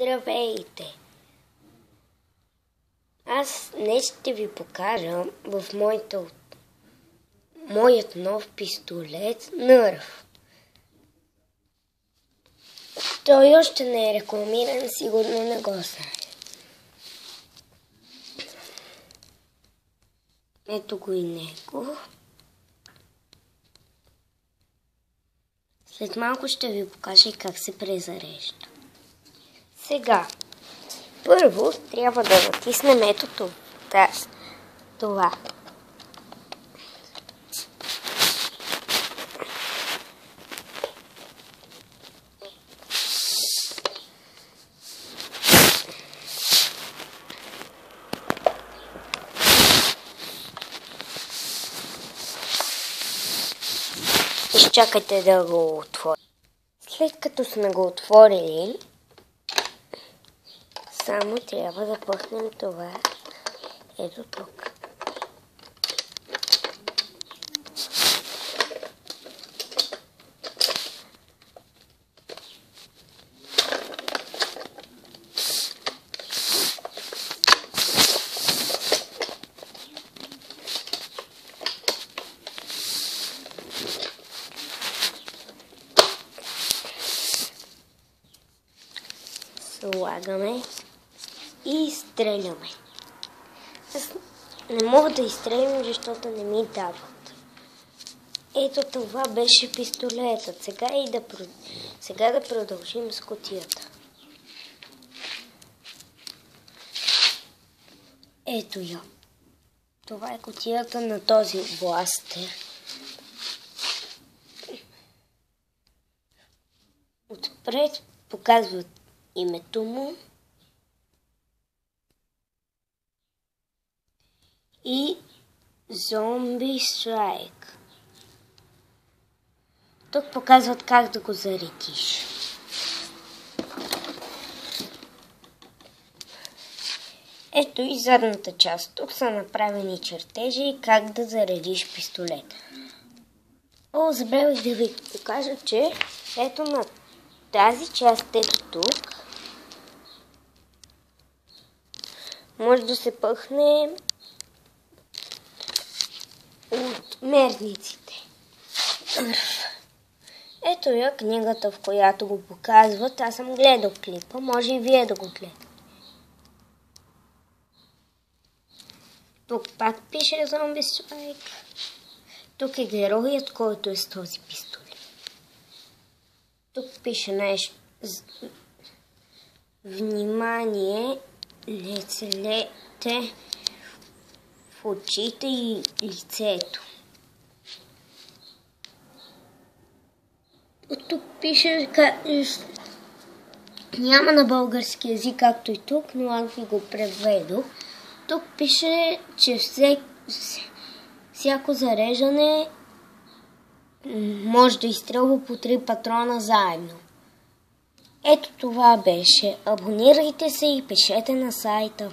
Здравейте! Аз днес ще ви покажа в моят нов пистолет Nerf. Той още не е рекламиран, сигурно не го знае. Ето го и него. След малко ще ви покажа как се презарежда. Сега, първо трябва да натиснем ето това. Изчакайте да го отворим. След като сме го отворили, само трябва да пъхнем това ето тук. Слагаме и изстреляме. Аз не мога да изстрелям, защото не ми дават. Ето това беше пистолетът. Сега да продължим с кутията. Ето я. Това е кутията на този бластер. Отпред показват името му и Zombie Strike. Тук показват как да го заредиш. Ето и задната част. Тук са направени чертежи как да заредиш пистолет. Забравих да ви покажа, че ето на тази част, ето тук, може да се пъхне от мерниците. Ето я книгата, в която го показват. Аз съм гледал клипа, може и вие да го гледате. Тук пак пише Zombie Strike. Тук е героят, който е с този пистолет. Тук пише нещо. Внимание, не целете в очите и лицето. Тук пише, няма на български език, както и тук, но аз ви го преведох. Тук пише, че всяко зареждане може да изстрелва по 3 патрона заедно. Ето това беше. Абонирайте се и пишете на сайта.